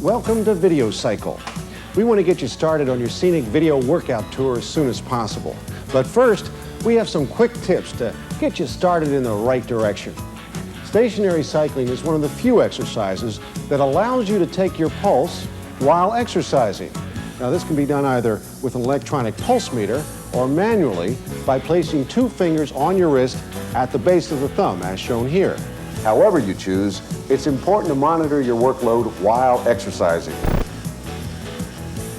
Welcome to Videocycle. We want to get you started on your scenic video workout tour as soon as possible. But first, we have some quick tips to get you started in the right direction. Stationary cycling is one of the few exercises that allows you to take your pulse while exercising. Now, this can be done either with an electronic pulse meter or manually by placing 2 fingers on your wrist at the base of the thumb, as shown here. However you choose, it's important to monitor your workload while exercising.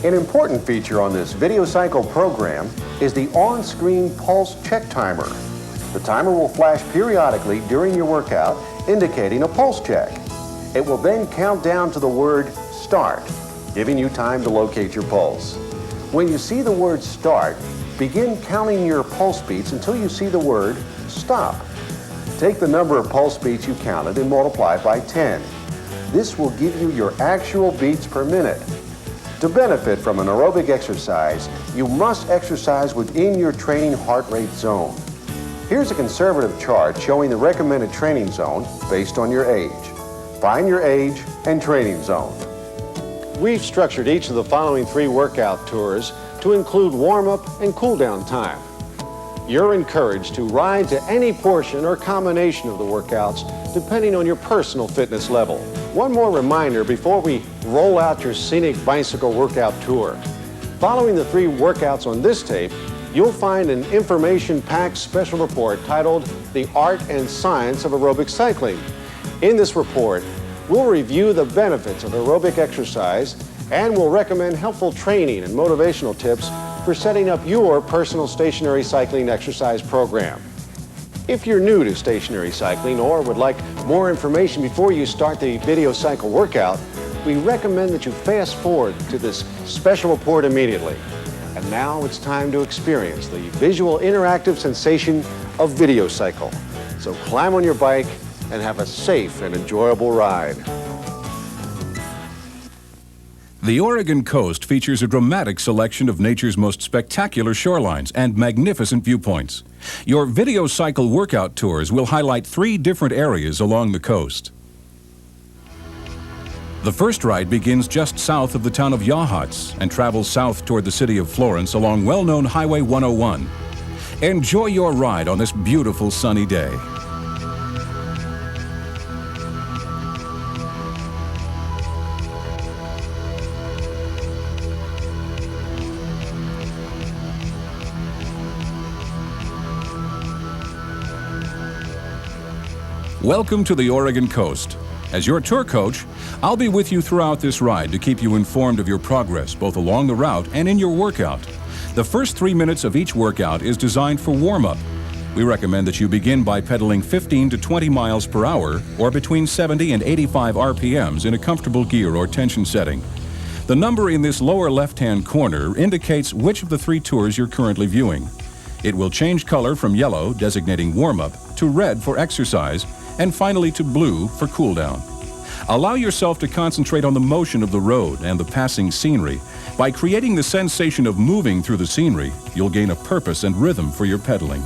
An important feature on this Videocycle program is the on-screen pulse check timer. The timer will flash periodically during your workout, indicating a pulse check. It will then count down to the word START, giving you time to locate your pulse. When you see the word START, begin counting your pulse beats until you see the word STOP. Take the number of pulse beats you counted and multiply by 10. This will give you your actual beats per minute. To benefit from an aerobic exercise, you must exercise within your training heart rate zone. Here's a conservative chart showing the recommended training zone based on your age. Find your age and training zone. We've structured each of the following 3 workout tours to include warm-up and cool-down time. You're encouraged to ride to any portion or combination of the workouts depending on your personal fitness level. One more reminder before we roll out your scenic bicycle workout tour. Following the 3 workouts on this tape, you'll find an information-packed special report titled The Art and Science of Aerobic Cycling. In this report, we'll review the benefits of aerobic exercise and we'll recommend helpful training and motivational tips for setting up your personal stationary cycling exercise program. If you're new to stationary cycling or would like more information before you start the Videocycle workout, we recommend that you fast forward to this special report immediately. And now it's time to experience the visual interactive sensation of Videocycle. So climb on your bike and have a safe and enjoyable ride. The Oregon coast features a dramatic selection of nature's most spectacular shorelines and magnificent viewpoints. Your Videocycle workout tours will highlight 3 different areas along the coast. The first ride begins just south of the town of Yachats and travels south toward the city of Florence along well-known Highway 101. Enjoy your ride on this beautiful sunny day. Welcome to the Oregon coast. As your tour coach, I'll be with you throughout this ride to keep you informed of your progress both along the route and in your workout. The first 3 minutes of each workout is designed for warm-up. We recommend that you begin by pedaling 15 to 20 miles per hour or between 70 and 85 RPMs in a comfortable gear or tension setting. The number in this lower left-hand corner indicates which of the 3 tours you're currently viewing. It will change color from yellow, designating warm-up, to red for exercise, and finally to blue for cool down. Allow yourself to concentrate on the motion of the road and the passing scenery. By creating the sensation of moving through the scenery, you'll gain a purpose and rhythm for your pedaling.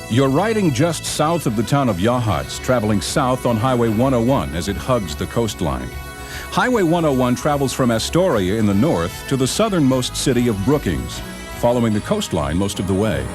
You're riding just south of the town of Yachats, traveling south on Highway 101 as it hugs the coastline. Highway 101 travels from Astoria in the north to the southernmost city of Brookings, following the coastline most of the way.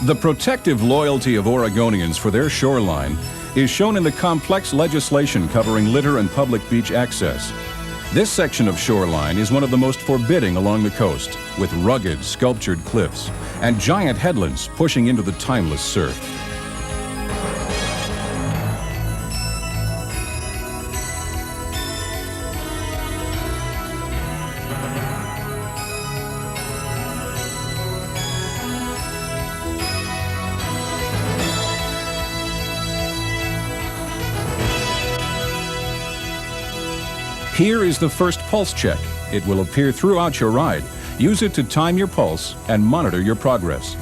The protective loyalty of Oregonians for their shoreline is shown in the complex legislation covering litter and public beach access. This section of shoreline is one of the most forbidding along the coast, with rugged, sculptured cliffs and giant headlands pushing into the timeless surf. Here is the first pulse check. It will appear throughout your ride. Use it to time your pulse and monitor your progress.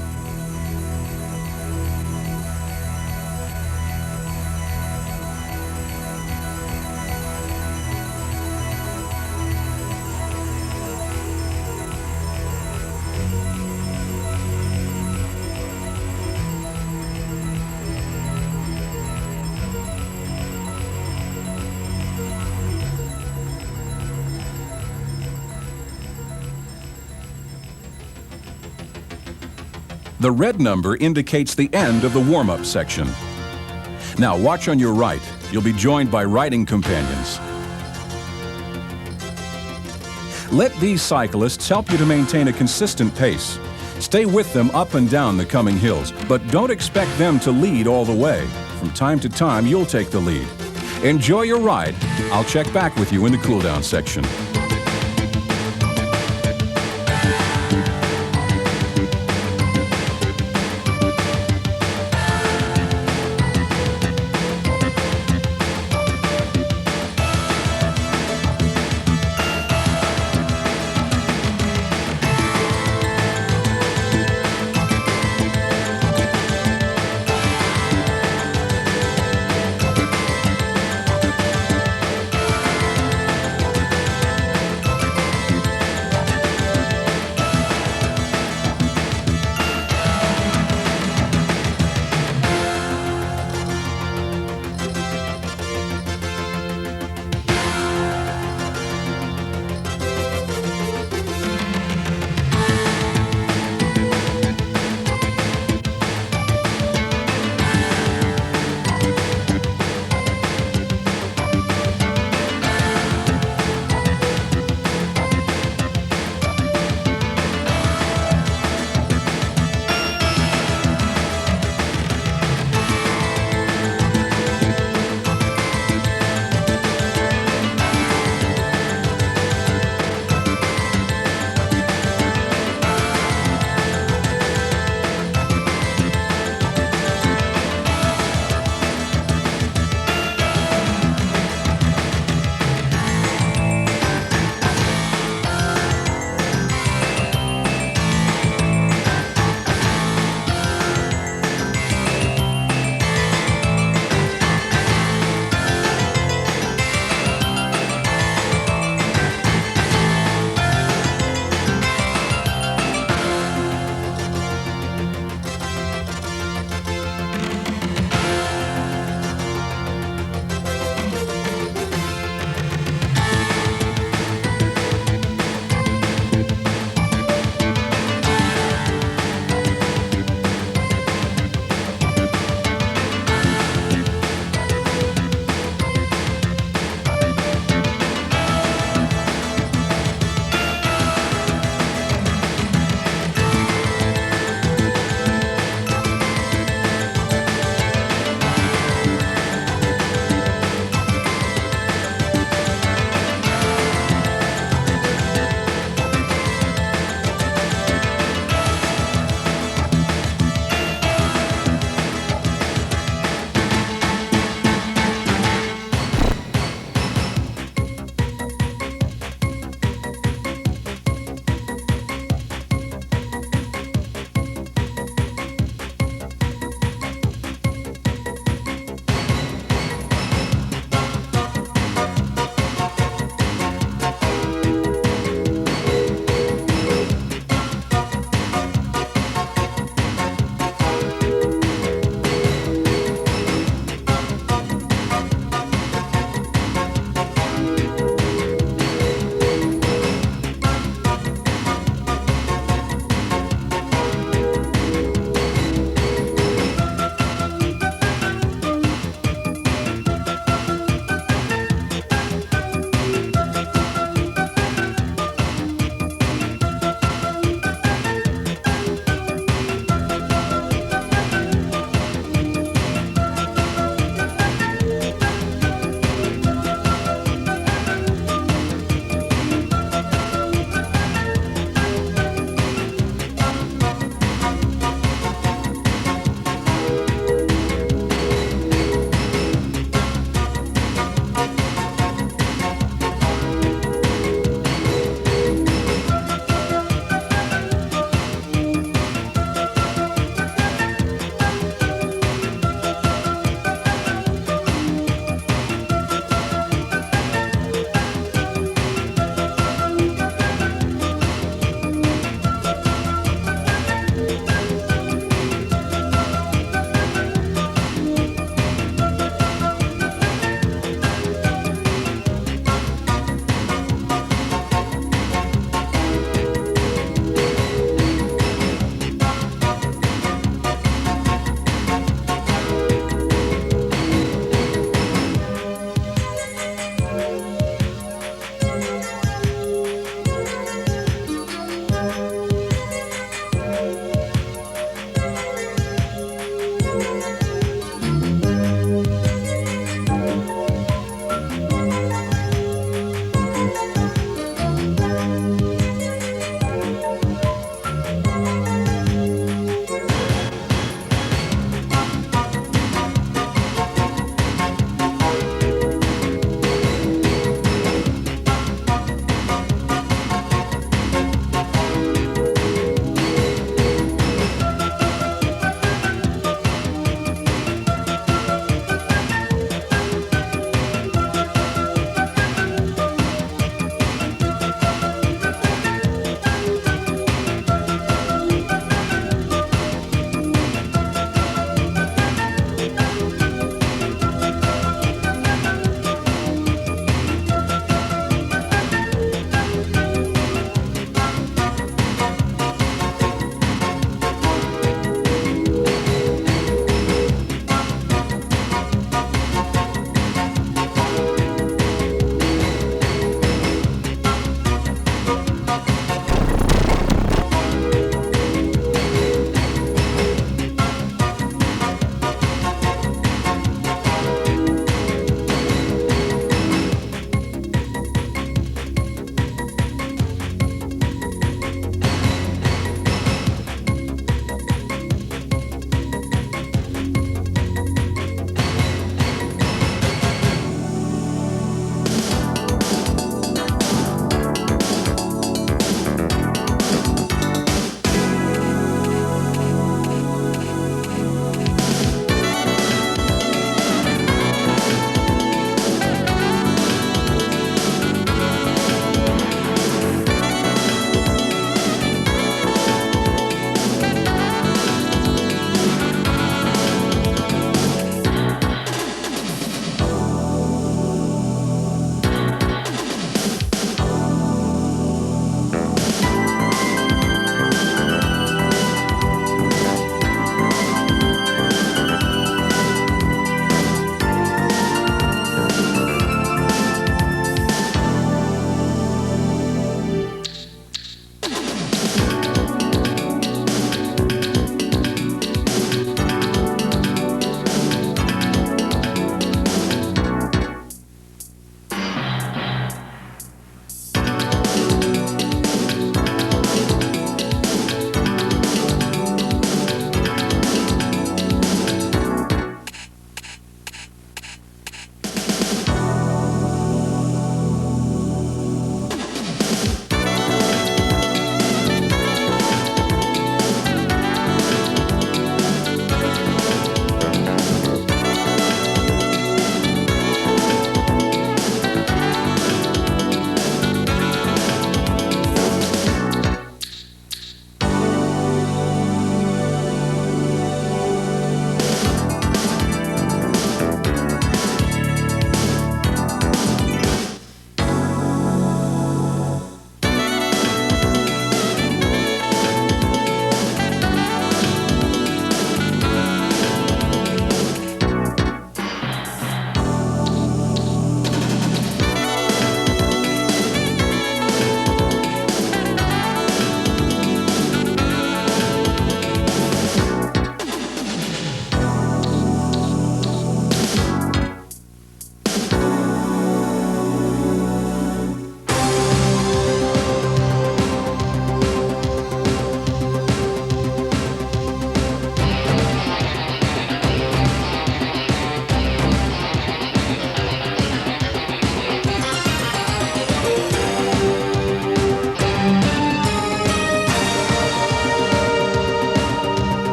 The red number indicates the end of the warm-up section. Now watch on your right. You'll be joined by riding companions. Let these cyclists help you to maintain a consistent pace. Stay with them up and down the coming hills, but don't expect them to lead all the way. From time to time, you'll take the lead. Enjoy your ride. I'll check back with you in the cool-down section.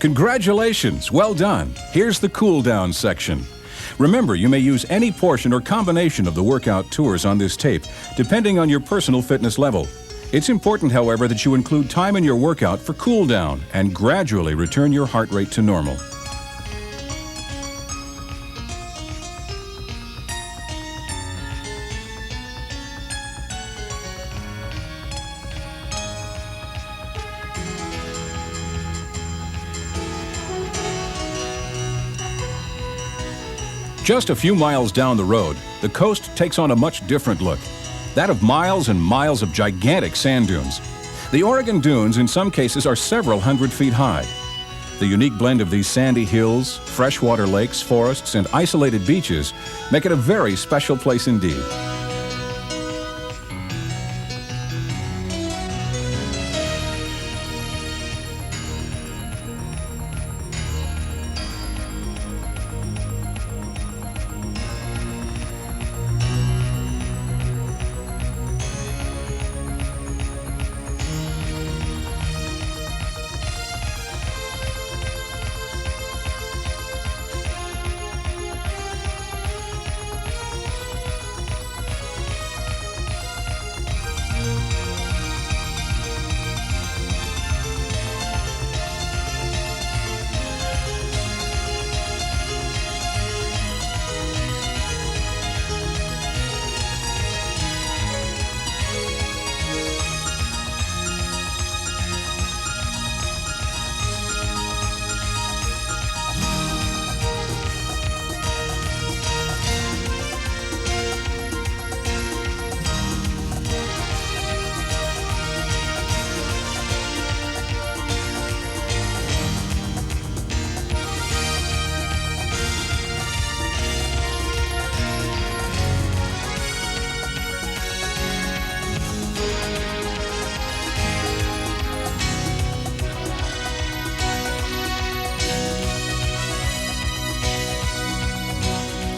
Congratulations, well done. Here's the cool down section. Remember, you may use any portion or combination of the workout tours on this tape, depending on your personal fitness level. It's important, however, that you include time in your workout for cool down and gradually return your heart rate to normal. Just a few miles down the road, the coast takes on a much different look. That of miles and miles of gigantic sand dunes. The Oregon dunes, in some cases, are several hundred feet high. The unique blend of these sandy hills, freshwater lakes, forests, and isolated beaches make it a very special place indeed.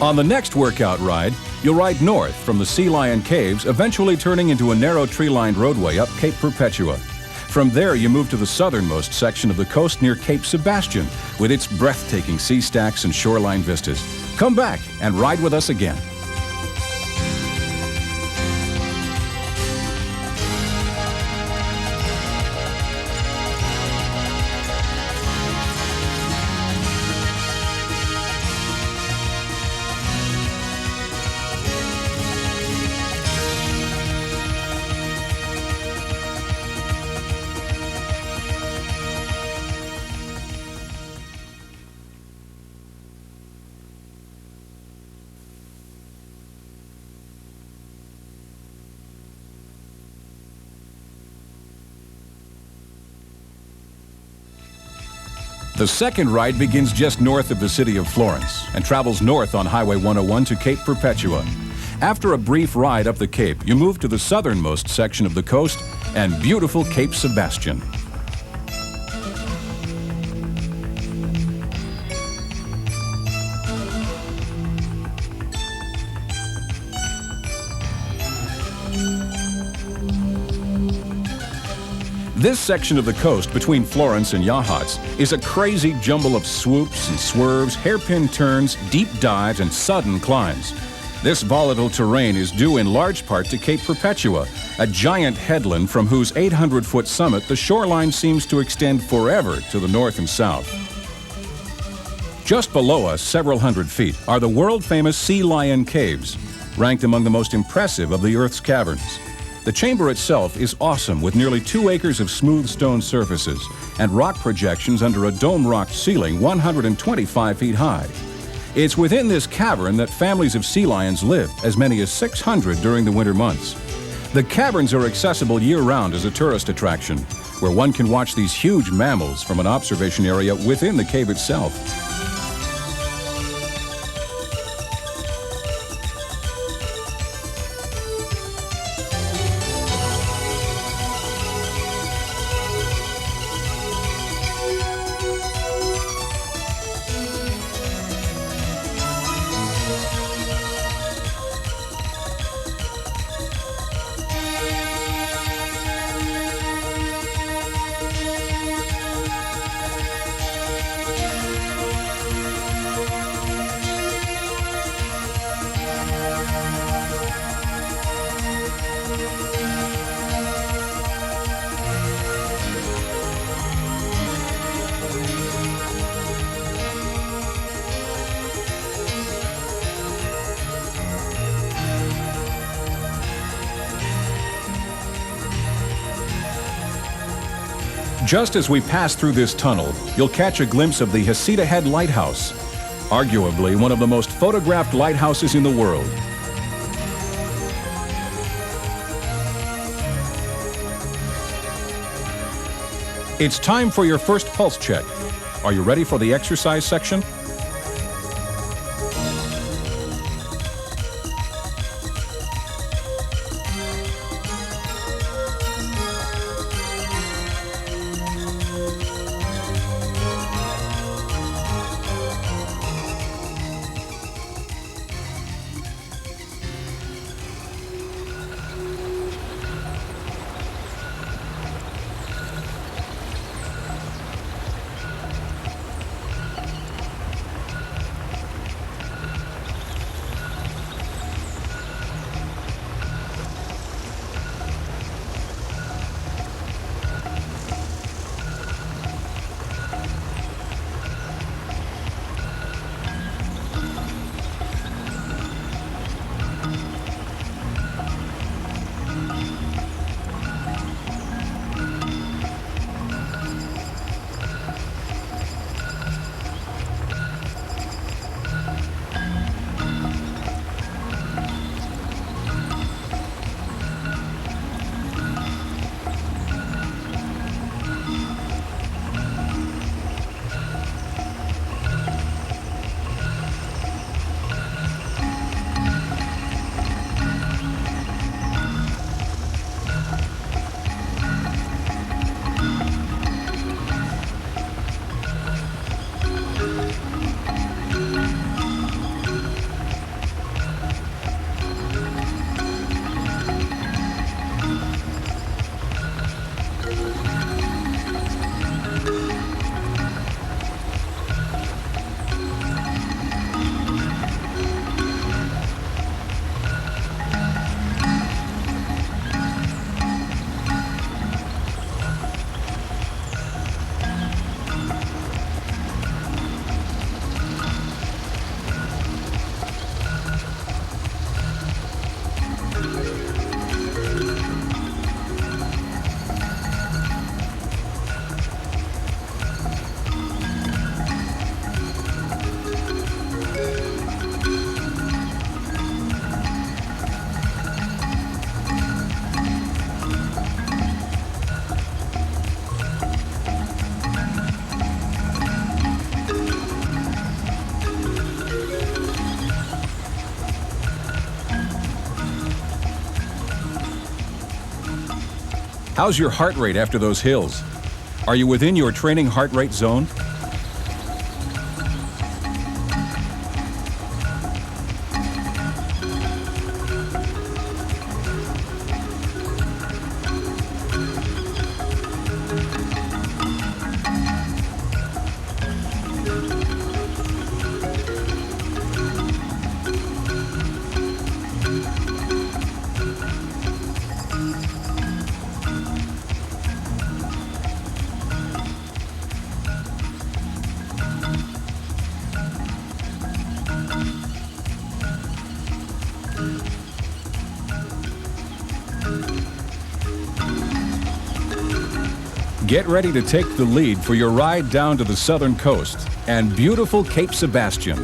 On the next workout ride, you'll ride north from the Sea Lion Caves, eventually turning into a narrow tree-lined roadway up Cape Perpetua. From there, you move to the southernmost section of the coast near Cape Sebastian, with its breathtaking sea stacks and shoreline vistas. Come back and ride with us again. The second ride begins just north of the city of Florence and travels north on Highway 101 to Cape Perpetua. After a brief ride up the Cape, you move to the southernmost section of the coast and beautiful Cape Sebastian. This section of the coast between Florence and Yachats is a crazy jumble of swoops and swerves, hairpin turns, deep dives, and sudden climbs. This volatile terrain is due in large part to Cape Perpetua, a giant headland from whose 800-foot summit the shoreline seems to extend forever to the north and south. Just below us, several hundred feet, are the world-famous Sea Lion Caves, ranked among the most impressive of the Earth's caverns. The chamber itself is awesome, with nearly 2 acres of smooth stone surfaces and rock projections under a dome-rocked ceiling 125 feet high. It's within this cavern that families of sea lions live, as many as 600 during the winter months. The caverns are accessible year-round as a tourist attraction, where one can watch these huge mammals from an observation area within the cave itself. Just as we pass through this tunnel, you'll catch a glimpse of the Heceta Head Lighthouse, arguably one of the most photographed lighthouses in the world. It's time for your first pulse check. Are you ready for the exercise section? How's your heart rate after those hills? Are you within your training heart rate zone? Get ready to take the lead for your ride down to the southern coast and beautiful Cape Sebastian.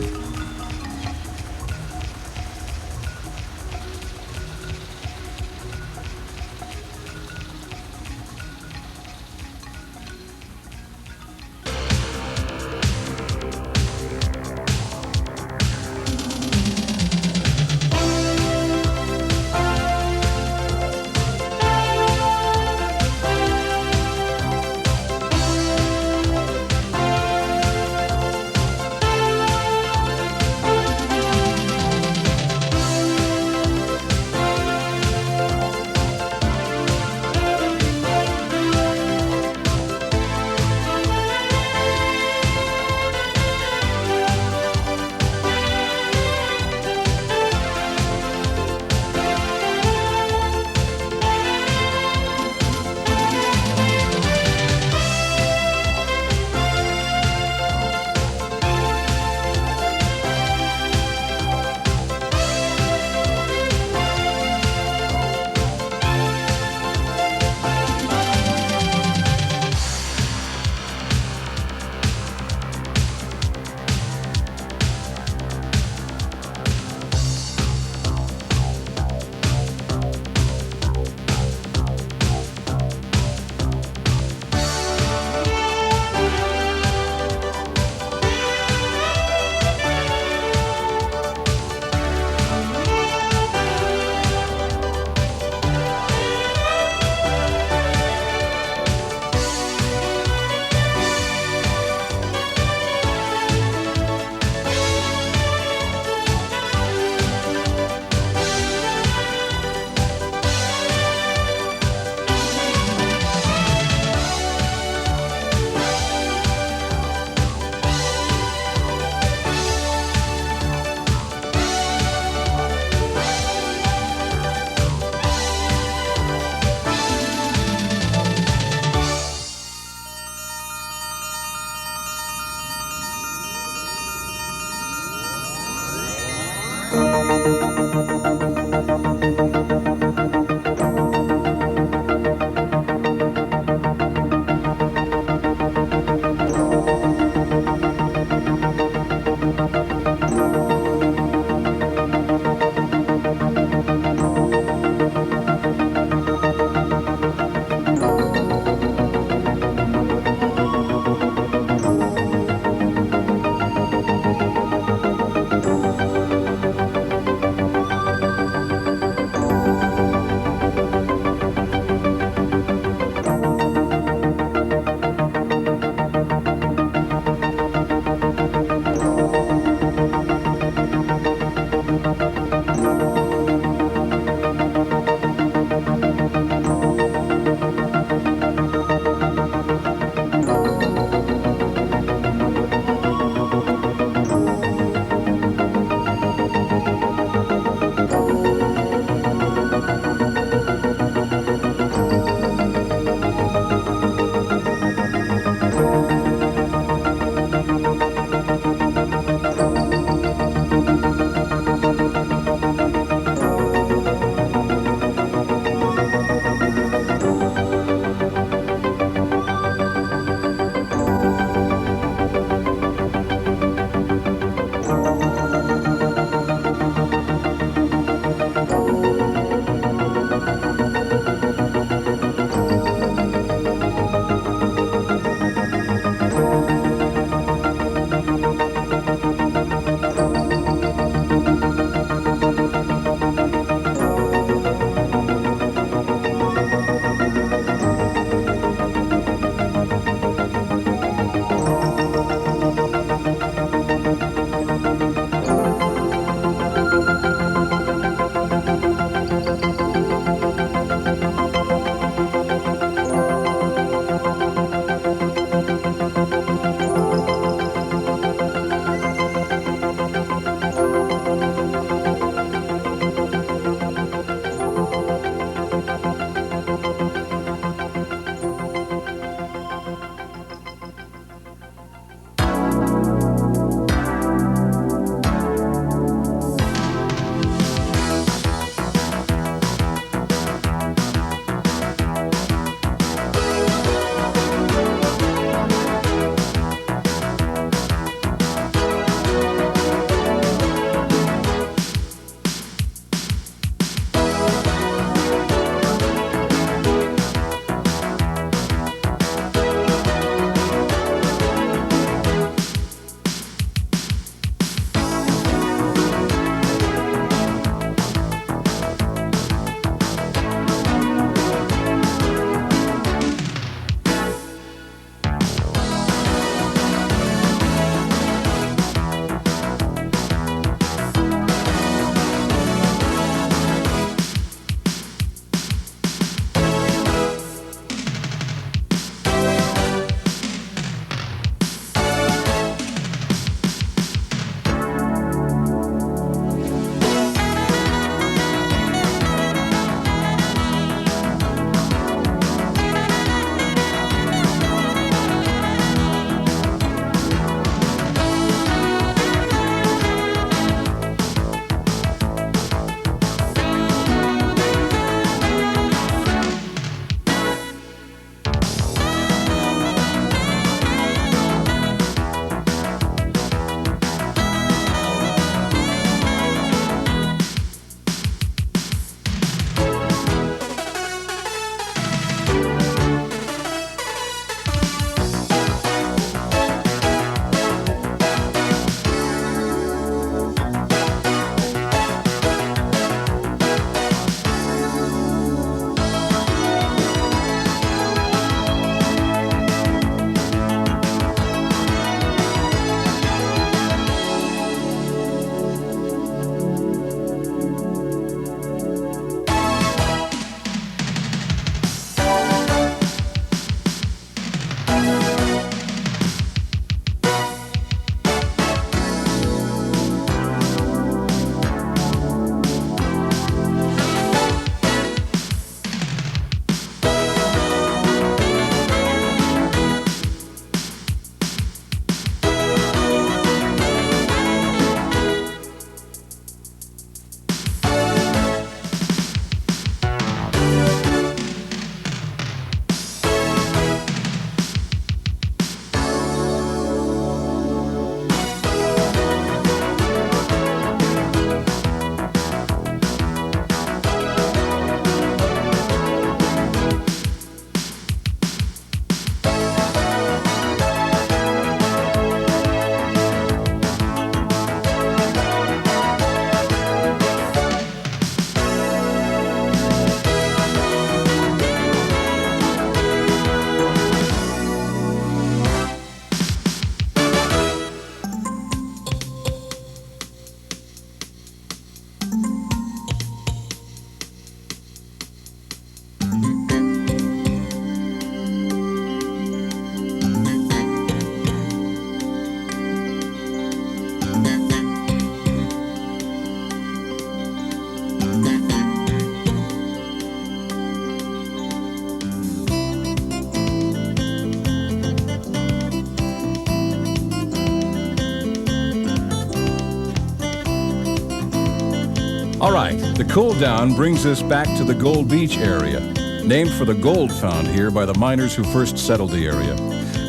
All right, the cool down brings us back to the Gold Beach area, named for the gold found here by the miners who first settled the area.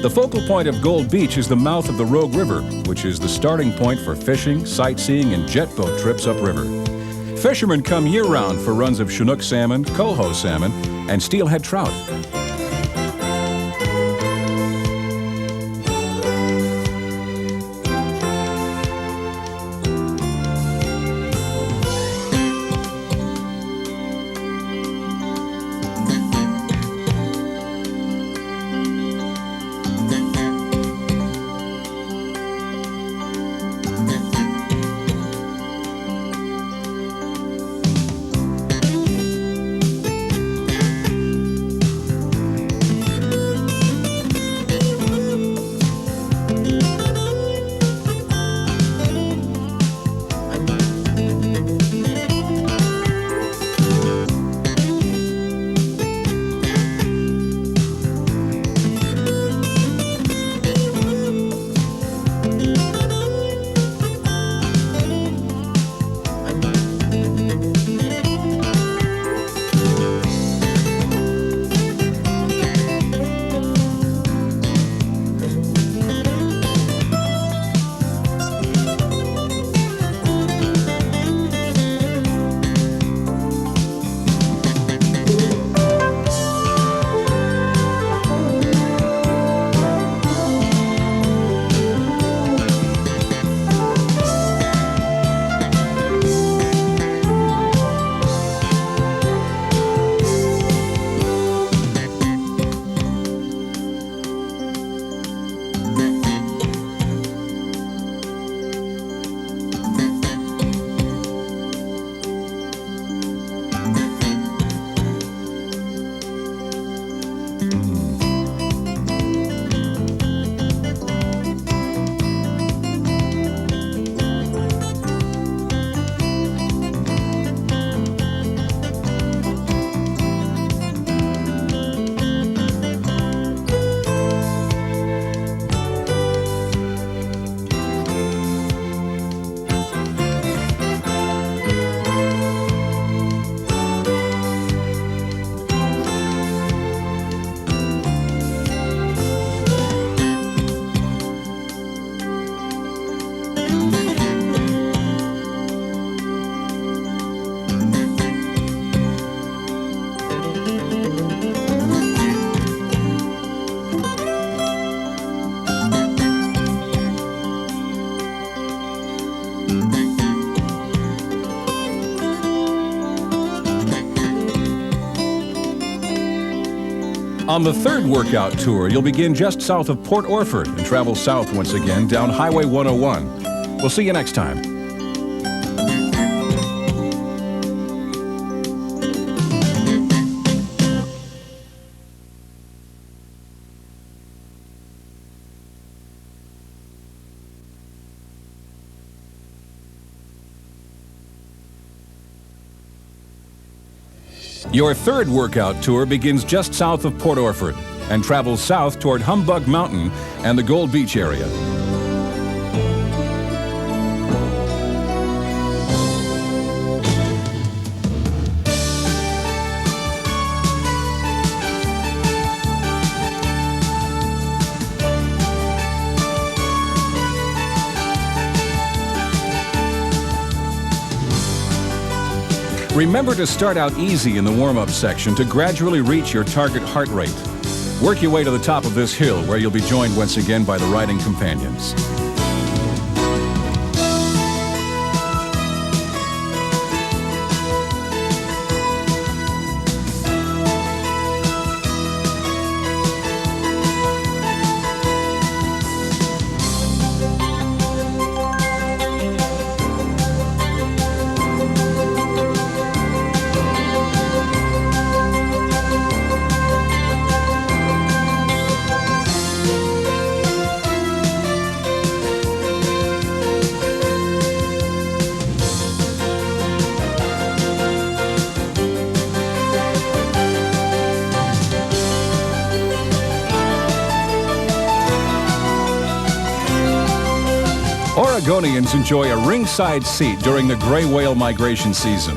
The focal point of Gold Beach is the mouth of the Rogue River, which is the starting point for fishing, sightseeing, and jet boat trips upriver. Fishermen come year-round for runs of Chinook salmon, coho salmon, and steelhead trout. On the third workout tour, you'll begin just south of Port Orford and travel south once again down Highway 101. We'll see you next time. Your third workout tour begins just south of Port Orford and travels south toward Humbug Mountain and the Gold Beach area. Remember to start out easy in the warm-up section to gradually reach your target heart rate. Work your way to the top of this hill where you'll be joined once again by the riding companions. Oregonians enjoy a ringside seat during the gray whale migration season.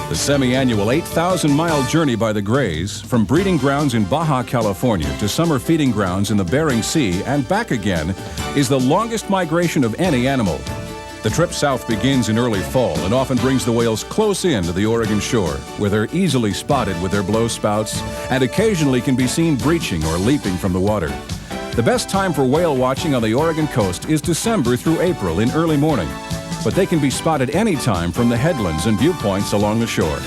The semi-annual 8,000-mile journey by the grays, from breeding grounds in Baja California to summer feeding grounds in the Bering Sea and back again, is the longest migration of any animal. The trip south begins in early fall and often brings the whales close in to the Oregon shore, where they're easily spotted with their blow spouts and occasionally can be seen breaching or leaping from the water. The best time for whale watching on the Oregon coast is December through April in early morning, but they can be spotted anytime from the headlands and viewpoints along the shore.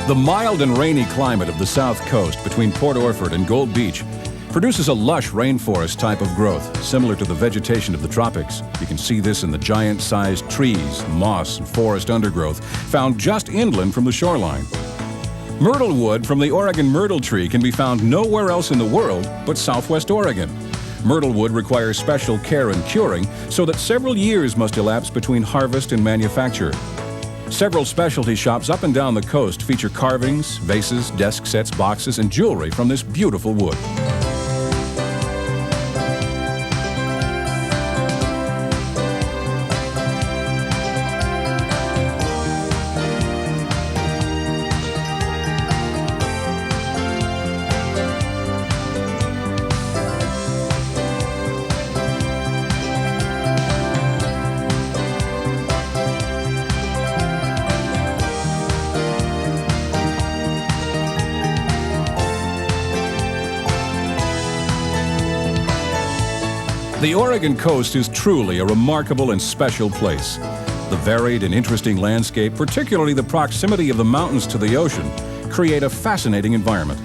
The mild and rainy climate of the South Coast between Port Orford and Gold Beach produces a lush rainforest type of growth, similar to the vegetation of the tropics. You can see this in the giant-sized trees, moss, and forest undergrowth found just inland from the shoreline. Myrtle wood from the Oregon myrtle tree can be found nowhere else in the world but Southwest Oregon. Myrtle wood requires special care and curing, so that several years must elapse between harvest and manufacture. Several specialty shops up and down the coast feature carvings, vases, desk sets, boxes, and jewelry from this beautiful wood. The Oregon coast is truly a remarkable and special place. The varied and interesting landscape, particularly the proximity of the mountains to the ocean, create a fascinating environment.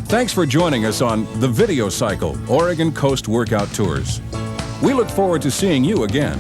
Thanks for joining us on the Videocycle Oregon Coast Workout Tours. We look forward to seeing you again.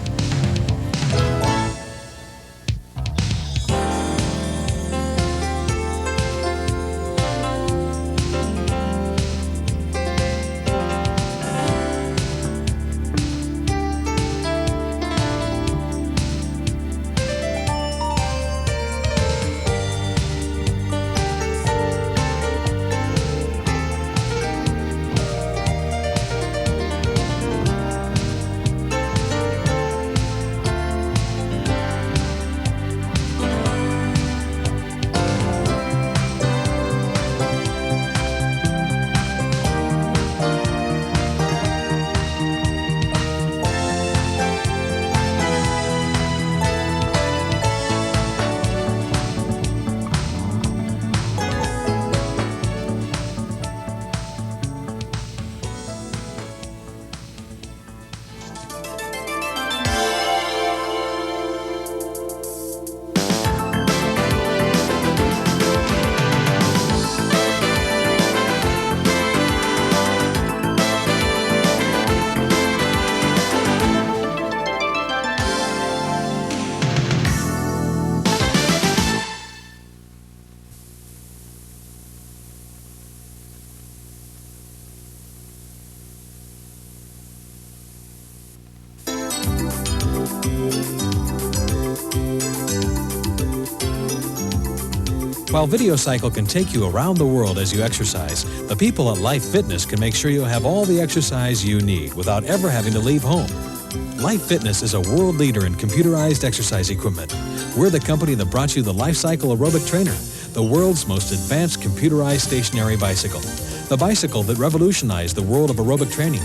While Videocycle can take you around the world as you exercise, the people at Life Fitness can make sure you have all the exercise you need without ever having to leave home. Life Fitness is a world leader in computerized exercise equipment. We're the company that brought you the LifeCycle Aerobic Trainer, the world's most advanced computerized stationary bicycle. The bicycle that revolutionized the world of aerobic training.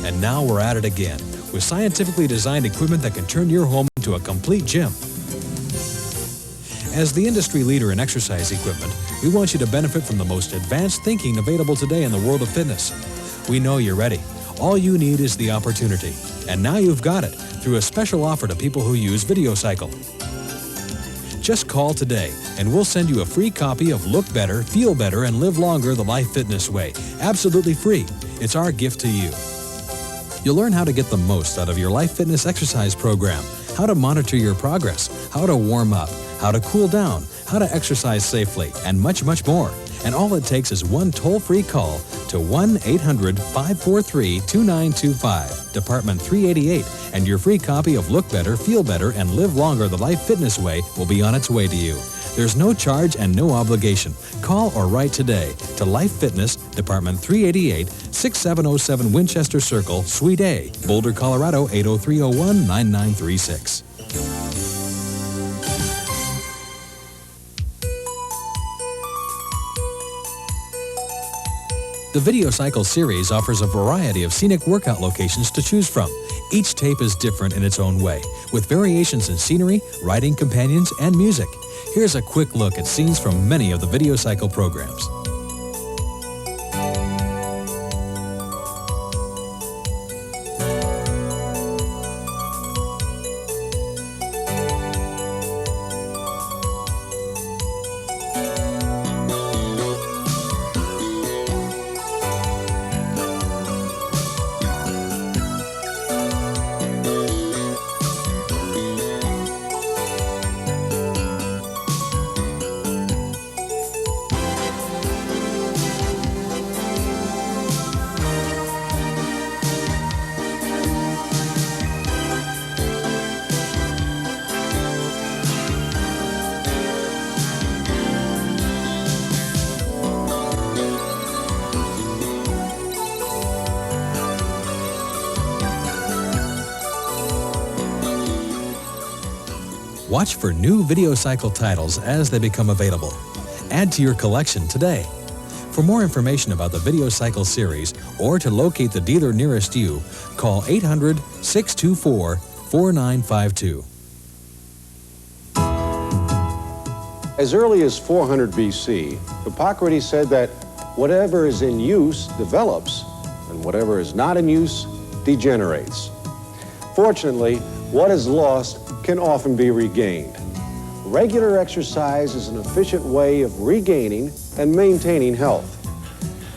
And now we're at it again, with scientifically designed equipment that can turn your home into a complete gym. As the industry leader in exercise equipment, we want you to benefit from the most advanced thinking available today in the world of fitness. We know you're ready. All you need is the opportunity. And now you've got it through a special offer to people who use Videocycle. Just call today and we'll send you a free copy of Look Better, Feel Better, and Live Longer the Life Fitness Way. Absolutely free. It's our gift to you. You'll learn how to get the most out of your Life Fitness exercise program, how to monitor your progress, how to warm up, how to cool down, how to exercise safely, and much, much more. And all it takes is one toll-free call to 1-800-543-2925, Department 388, and your free copy of Look Better, Feel Better, and Live Longer the Life Fitness Way will be on its way to you. There's no charge and no obligation. Call or write today to Life Fitness, Department 388, 6707 Winchester Circle, Suite A, Boulder, Colorado 80301-9936. The Videocycle series offers a variety of scenic workout locations to choose from. Each tape is different in its own way, with variations in scenery, riding companions, and music. Here's a quick look at scenes from many of the Videocycle programs. Watch for new Videocycle titles as they become available. Add to your collection today. For more information about the Videocycle series or to locate the dealer nearest you, call 800-624-4952. As early as 400 BC, Hippocrates said that whatever is in use develops, and whatever is not in use degenerates. Fortunately, what is lost can often be regained. Regular exercise is an efficient way of regaining and maintaining health.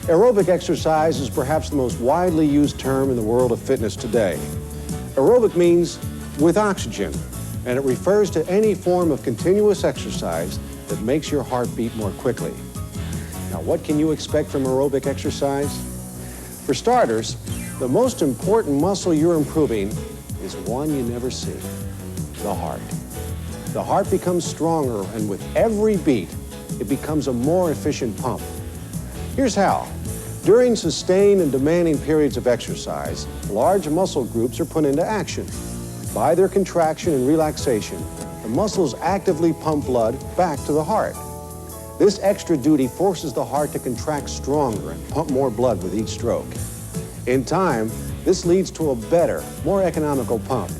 Aerobic exercise is perhaps the most widely used term in the world of fitness today. Aerobic means with oxygen, and it refers to any form of continuous exercise that makes your heart beat more quickly. Now, what can you expect from aerobic exercise? For starters, the most important muscle you're improving is one you never see, the heart. The heart becomes stronger, and with every beat, it becomes a more efficient pump. Here's how. During sustained and demanding periods of exercise, large muscle groups are put into action. By their contraction and relaxation, the muscles actively pump blood back to the heart. This extra duty forces the heart to contract stronger and pump more blood with each stroke. In time, this leads to a better, more economical pump.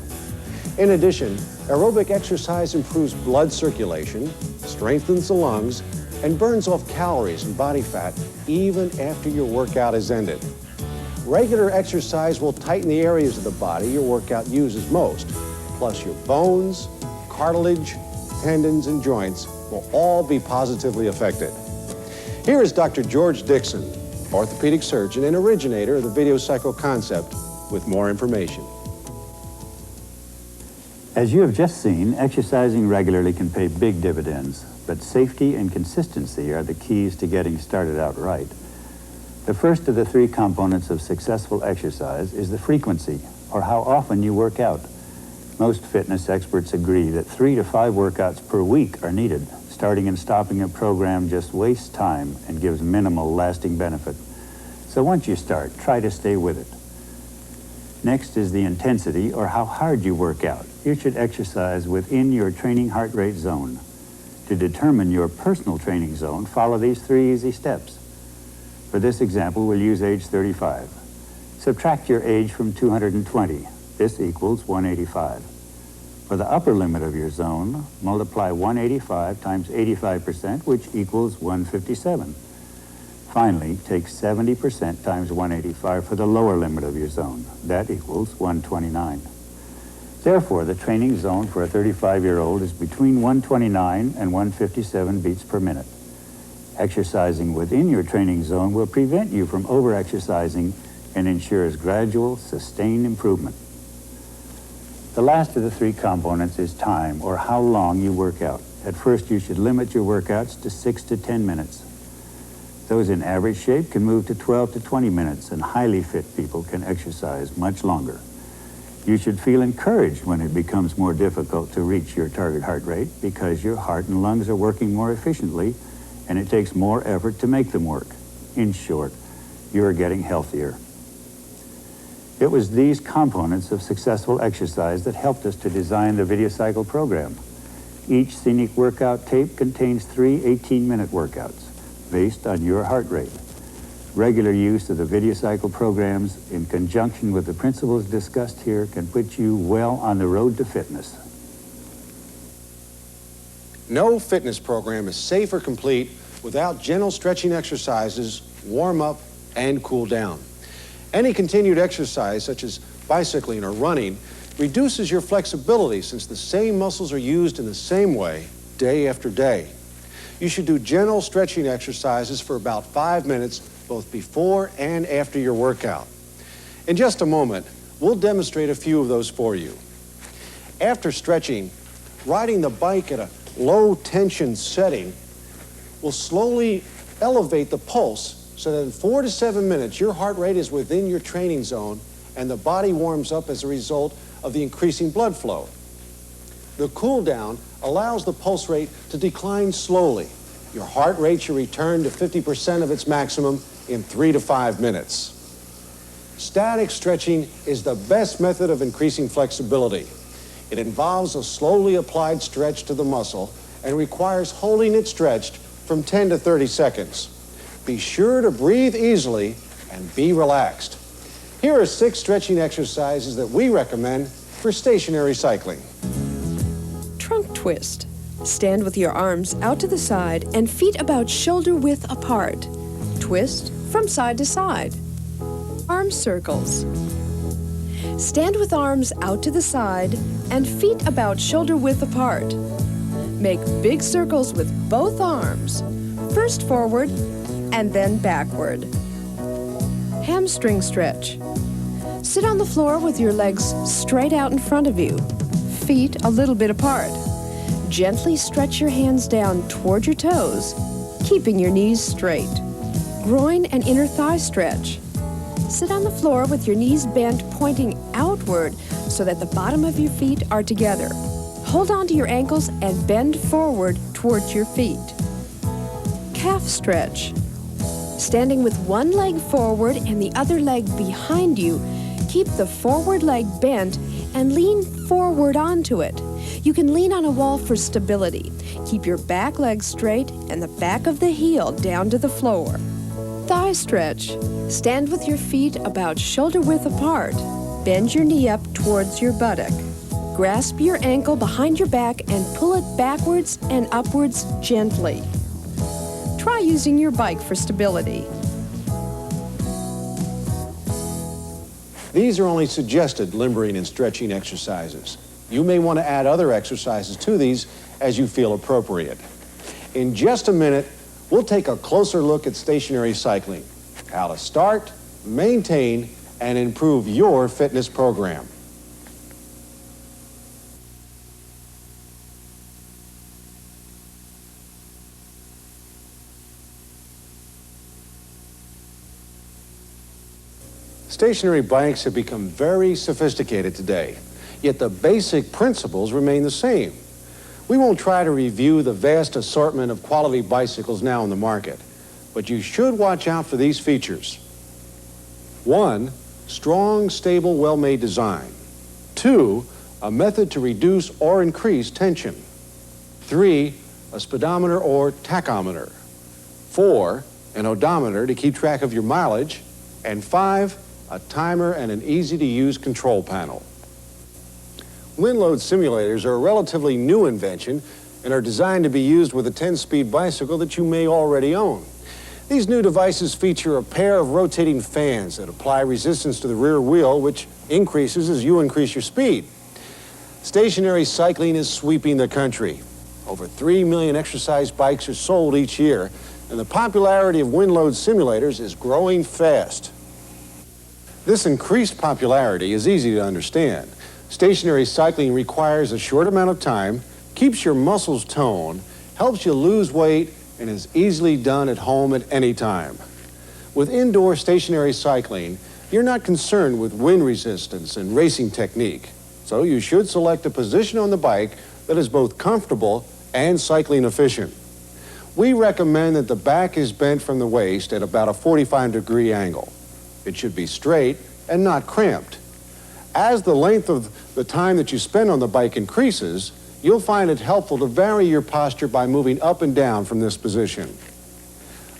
In addition, aerobic exercise improves blood circulation, strengthens the lungs, and burns off calories and body fat even after your workout is ended. Regular exercise will tighten the areas of the body your workout uses most, plus your bones, cartilage, tendons, and joints will all be positively affected. Here is Dr. George Dixon, orthopedic surgeon and originator of the Videocycle concept, with more information. As you have just seen, exercising regularly can pay big dividends, but safety and consistency are the keys to getting started out right. The first of the three components of successful exercise is the frequency, or how often you work out. Most fitness experts agree that 3 to 5 workouts per week are needed. Starting and stopping a program just wastes time and gives minimal lasting benefit. So once you start, try to stay with it. Next is the intensity, or how hard you work out. You should exercise within your training heart rate zone. To determine your personal training zone, follow these 3 easy steps. For this example, we'll use age 35. Subtract your age from 220. This equals 185. For the upper limit of your zone, multiply 185 times 85%, which equals 157. Finally, take 70% times 185 for the lower limit of your zone. That equals 129. Therefore, the training zone for a 35-year-old is between 129 and 157 beats per minute. Exercising within your training zone will prevent you from over-exercising and ensures gradual, sustained improvement. The last of the 3 components is time, or how long you work out. At first, you should limit your workouts to 6 to 10 minutes. Those in average shape can move to 12 to 20 minutes, and highly fit people can exercise much longer. You should feel encouraged when it becomes more difficult to reach your target heart rate, because your heart and lungs are working more efficiently, and it takes more effort to make them work. In short, you are getting healthier. It was these components of successful exercise that helped us to design the Videocycle program. Each scenic workout tape contains 3 18-minute workouts based on your heart rate. Regular use of the Videocycle programs in conjunction with the principles discussed here can put you well on the road to fitness. No fitness program is safe or complete without gentle stretching exercises, warm up, and cool down. Any continued exercise, such as bicycling or running, reduces your flexibility since the same muscles are used in the same way day after day. You should do gentle stretching exercises for about 5 minutes both before and after your workout. In just a moment, we'll demonstrate a few of those for you. After stretching, riding the bike at a low tension setting will slowly elevate the pulse so that in 4 to 7 minutes, your heart rate is within your training zone and the body warms up as a result of the increasing blood flow. The cool down allows the pulse rate to decline slowly. Your heart rate should return to 50% of its maximum in 3 to 5 minutes. Static stretching is the best method of increasing flexibility. It involves a slowly applied stretch to the muscle and requires holding it stretched from 10 to 30 seconds. Be sure to breathe easily and be relaxed. Here are 6 stretching exercises that we recommend for stationary cycling. Trunk twist. Stand with your arms out to the side and feet about shoulder width apart. Twist from side to side. Arm circles. Stand with arms out to the side and feet about shoulder width apart. Make big circles with both arms. First forward and then backward. Hamstring stretch. Sit on the floor with your legs straight out in front of you, feet a little bit apart. Gently stretch your hands down toward your toes, keeping your knees straight. Groin and inner thigh stretch. Sit on the floor with your knees bent, pointing outward so that the bottom of your feet are together. Hold on to your ankles and bend forward towards your feet. Calf stretch. Standing with one leg forward and the other leg behind you, keep the forward leg bent and lean forward onto it. You can lean on a wall for stability. Keep your back leg straight and the back of the heel down to the floor. Thigh stretch. Stand with your feet about shoulder width apart. Bend your knee up towards your buttock. Grasp your ankle behind your back and pull it backwards and upwards gently. Try using your bike for stability. These are only suggested limbering and stretching exercises. You may want to add other exercises to these as you feel appropriate. In just a minute, we'll take a closer look at stationary cycling, how to start, maintain, and improve your fitness program. Stationary bikes have become very sophisticated today, yet the basic principles remain the same. We won't try to review the vast assortment of quality bicycles now on the market, but you should watch out for these features. 1, strong, stable, well-made design. 2, a method to reduce or increase tension. 3, a speedometer or tachometer. 4, an odometer to keep track of your mileage. And 5, a timer and an easy-to-use control panel. Wind load simulators are a relatively new invention and are designed to be used with a 10-speed bicycle that you may already own. These new devices feature a pair of rotating fans that apply resistance to the rear wheel, which increases as you increase your speed. Stationary cycling is sweeping the country. Over 3 million exercise bikes are sold each year, and the popularity of wind load simulators is growing fast. This increased popularity is easy to understand. Stationary cycling requires a short amount of time, keeps your muscles toned, helps you lose weight, and is easily done at home at any time. With indoor stationary cycling, you're not concerned with wind resistance and racing technique, so you should select a position on the bike that is both comfortable and cycling efficient. We recommend that the back is bent from the waist at about a 45-degree angle. It should be straight and not cramped. As the length of the time that you spend on the bike increases, you'll find it helpful to vary your posture by moving up and down from this position.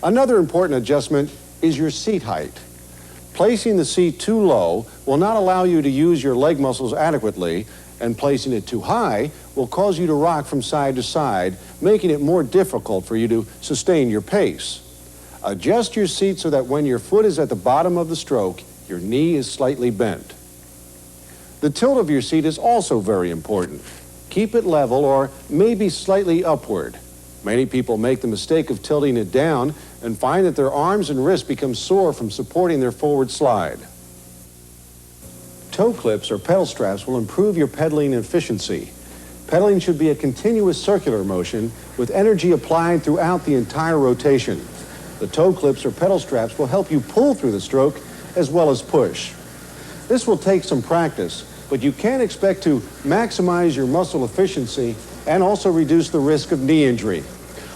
Another important adjustment is your seat height. Placing the seat too low will not allow you to use your leg muscles adequately, and placing it too high will cause you to rock from side to side, making it more difficult for you to sustain your pace. Adjust your seat so that when your foot is at the bottom of the stroke, your knee is slightly bent. The tilt of your seat is also very important. Keep it level or maybe slightly upward. Many people make the mistake of tilting it down and find that their arms and wrists become sore from supporting their forward slide. Toe clips or pedal straps will improve your pedaling efficiency. Pedaling should be a continuous circular motion with energy applied throughout the entire rotation. The toe clips or pedal straps will help you pull through the stroke as well as push. This will take some practice, but you can expect to maximize your muscle efficiency and also reduce the risk of knee injury.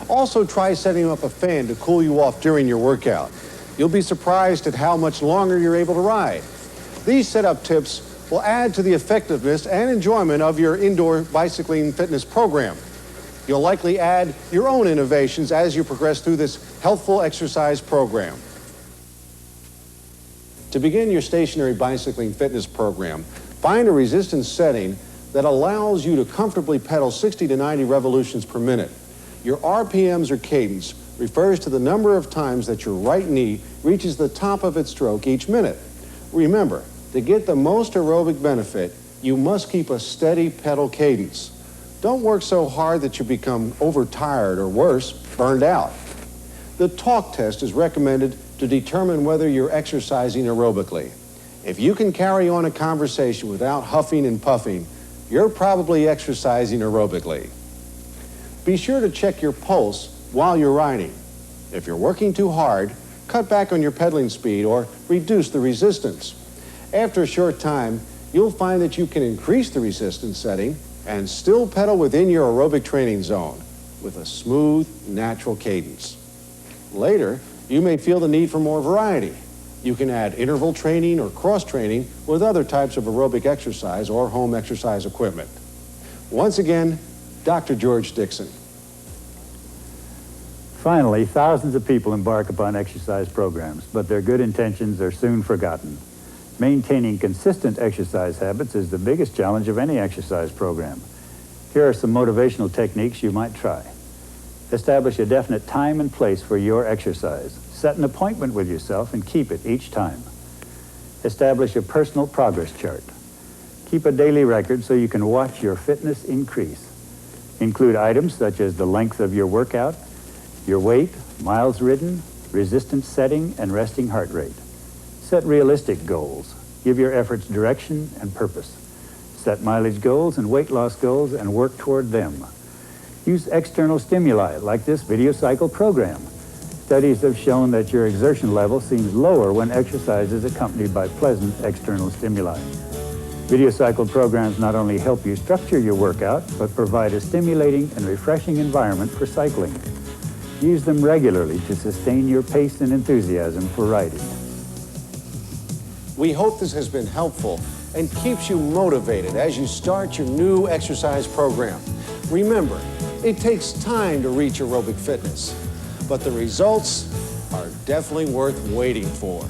Also try setting up a fan to cool you off during your workout. You'll be surprised at how much longer you're able to ride. These setup tips will add to the effectiveness and enjoyment of your indoor bicycling fitness program. You'll likely add your own innovations as you progress through this healthful exercise program. To begin your stationary bicycling fitness program, find a resistance setting that allows you to comfortably pedal 60 to 90 revolutions per minute. Your RPMs or cadence refers to the number of times that your right knee reaches the top of its stroke each minute. Remember, to get the most aerobic benefit, you must keep a steady pedal cadence. Don't work so hard that you become overtired or worse, burned out. The talk test is recommended to determine whether you're exercising aerobically. If you can carry on a conversation without huffing and puffing, you're probably exercising aerobically. Be sure to check your pulse while you're riding. If you're working too hard, cut back on your pedaling speed or reduce the resistance. After a short time, you'll find that you can increase the resistance setting and still pedal within your aerobic training zone with a smooth, natural cadence. Later, you may feel the need for more variety. You can add interval training or cross-training with other types of aerobic exercise or home exercise equipment. Once again, Dr. George Dixon. Finally, thousands of people embark upon exercise programs, but their good intentions are soon forgotten. Maintaining consistent exercise habits is the biggest challenge of any exercise program. Here are some motivational techniques you might try. Establish a definite time and place for your exercise. Set an appointment with yourself and keep it each time. Establish a personal progress chart. Keep a daily record so you can watch your fitness increase. Include items such as the length of your workout, your weight, miles ridden, resistance setting, and resting heart rate. Set realistic goals. Give your efforts direction and purpose. Set mileage goals and weight loss goals and work toward them. Use external stimuli like this Videocycle program. Studies have shown that your exertion level seems lower when exercise is accompanied by pleasant external stimuli. Videocycle programs not only help you structure your workout, but provide a stimulating and refreshing environment for cycling. Use them regularly to sustain your pace and enthusiasm for riding. We hope this has been helpful and keeps you motivated as you start your new exercise program. Remember, it takes time to reach aerobic fitness, but the results are definitely worth waiting for.